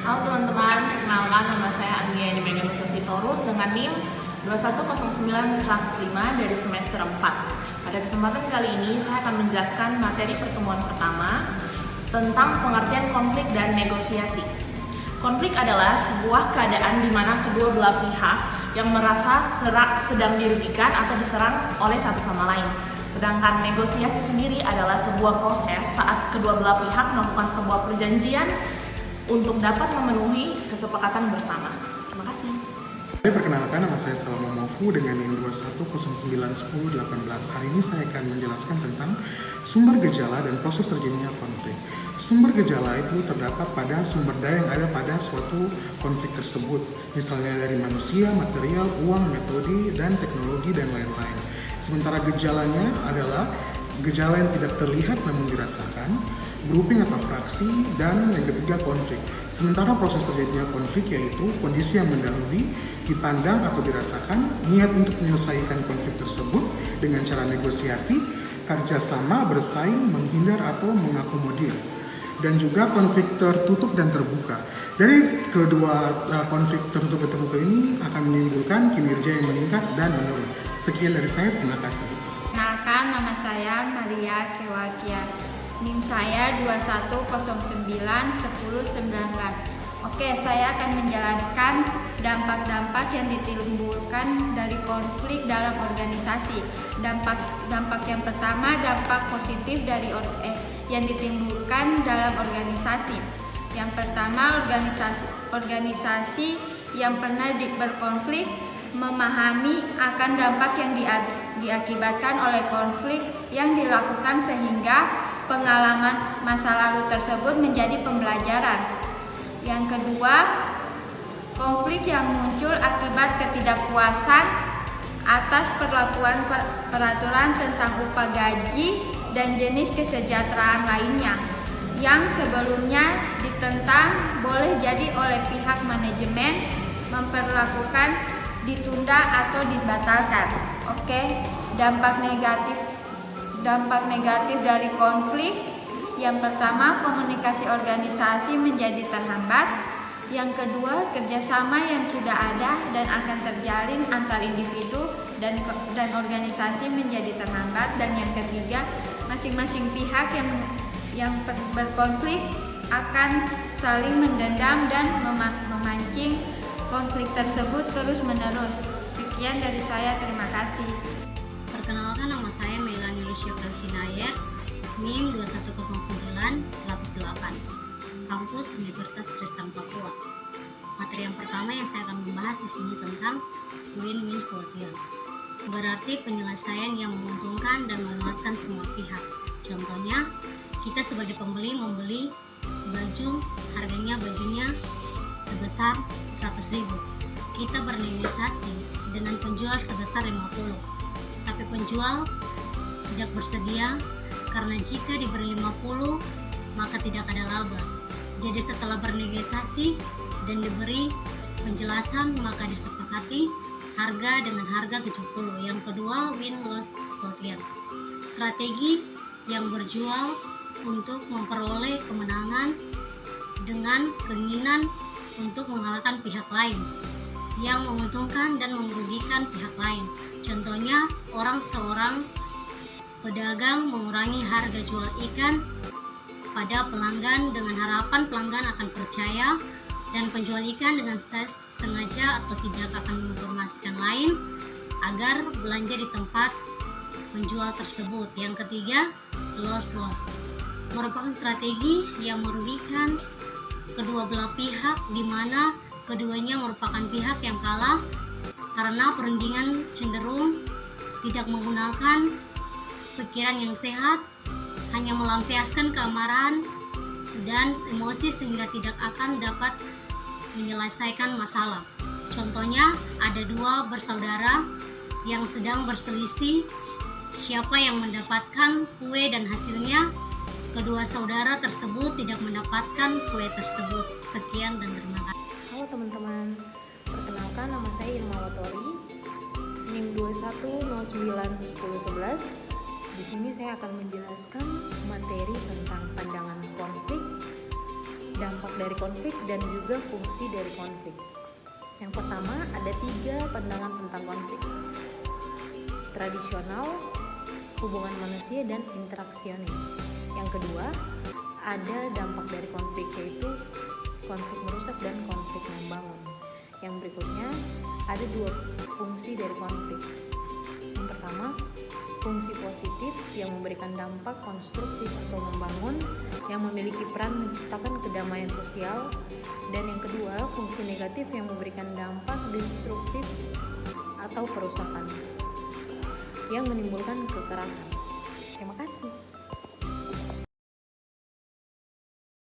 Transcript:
Halo teman-teman, perkenalkan nama saya Anggia Megan Sitorus dengan NIM 2109105 dari semester 4. Pada kesempatan kali ini saya akan menjelaskan materi pertemuan pertama tentang pengertian konflik dan negosiasi. Konflik adalah sebuah keadaan di mana kedua belah pihak yang merasa sedang dirugikan atau diserang oleh satu sama lain. Sedangkan negosiasi sendiri adalah sebuah proses saat kedua belah pihak melakukan sebuah perjanjian untuk dapat memenuhi kesepakatan bersama. Terima kasih. Perkenalkan, nama saya Salomon Mofu dengan NIM 210911018. Hari ini saya akan menjelaskan tentang sumber gejala dan proses terjadinya konflik. Sumber gejala itu terdapat pada sumber daya yang ada pada suatu konflik tersebut, misalnya dari manusia, material, uang, metode, dan teknologi, dan lain-lain. Sementara gejalanya adalah gejala yang tidak terlihat namun dirasakan, grouping atau fraksi, dan yang ketiga konflik. Sementara proses terjadinya konflik yaitu kondisi yang mendahului, dipandang atau dirasakan, niat untuk menyelesaikan konflik tersebut dengan cara negosiasi, kerjasama, bersaing, menghindar atau mengakomodir, dan juga konflik tertutup dan terbuka. Dari kedua konflik tertutup dan terbuka ini akan menimbulkan kinerja yang meningkat dan menurun. Sekian dari saya, terima kasih. Kenalkan, nama saya Maria Kewakia. NIM saya 210911019. Oke, saya akan menjelaskan dampak-dampak yang ditimbulkan dari konflik dalam organisasi. Dampak yang pertama, dampak positif dari yang ditimbulkan dalam organisasi. Yang pertama, organisasi yang pernah berkonflik memahami akan dampak yang diakibatkan oleh konflik yang dilakukan sehingga pengalaman masa lalu tersebut menjadi pembelajaran. Yang kedua, konflik yang muncul akibat ketidakpuasan atas perlakuan peraturan tentang upah gaji dan jenis kesejahteraan lainnya yang sebelumnya ditentang boleh jadi oleh pihak manajemen memperlakukan ditunda atau dibatalkan. Oke, dampak negatif dari konflik. Yang pertama, komunikasi organisasi menjadi terhambat. Yang kedua, kerjasama yang sudah ada dan akan terjalin antar individu dan organisasi menjadi terhambat. Dan yang ketiga, masing-masing pihak yang berkonflik akan saling mendendam dan memancing konflik tersebut terus-menerus. Sekian dari saya, terima kasih. Perkenalkan, nama saya Melanie Lucia Francinayer, NIM 2109108, Kampus Universitas Kristen Papua. Materi yang pertama yang saya akan membahas di sini tentang win-win solution. Berarti penyelesaian yang menguntungkan dan memuaskan semua pihak. Contohnya, kita sebagai pembeli membeli baju, harganya bajunya sebesar 100.000. Kita bernegosiasi dengan penjual sebesar 50. Tapi penjual tidak bersedia karena jika diberi 50 maka tidak ada laba. Jadi setelah bernegosiasi dan diberi penjelasan maka disepakati harga dengan harga 70. Yang kedua, win-loss solution. Strategi yang berjual untuk memperoleh kemenangan dengan keinginan untuk mengalahkan pihak lain yang menguntungkan dan merugikan pihak lain. Contohnya, seorang pedagang mengurangi harga jual ikan pada pelanggan dengan harapan pelanggan akan percaya, dan penjual ikan dengan sengaja atau tidak akan menginformasikan lain agar belanja di tempat penjual tersebut. Yang ketiga, loss-loss merupakan strategi yang merugikan kedua belah pihak, di mana keduanya merupakan pihak yang kalah karena perundingan cenderung tidak menggunakan pikiran yang sehat, hanya melampiaskan keamaraan dan emosi sehingga tidak akan dapat menyelesaikan masalah. Contohnya, ada dua bersaudara yang sedang berselisih siapa yang mendapatkan kue dan hasilnya kedua saudara tersebut tidak mendapatkan kue tersebut. Sekian dan terima kasih. Halo teman-teman, perkenalkan nama saya Irma Watori, NIM 210911011. Di sini saya akan menjelaskan materi tentang pandangan konflik dampak dari konflik dan juga fungsi dari konflik. Yang pertama, ada 3 pandangan tentang konflik: tradisional, hubungan manusia, dan interaksionis. Yang kedua, ada dampak dari konflik, yaitu konflik merusak dan konflik membangun. Yang berikutnya, ada 2 fungsi dari konflik. Yang pertama, fungsi positif yang memberikan dampak konstruktif atau membangun, yang memiliki peran menciptakan kedamaian sosial. Dan yang kedua, fungsi negatif yang memberikan dampak destruktif atau perusakan, yang menimbulkan kekerasan. Terima kasih.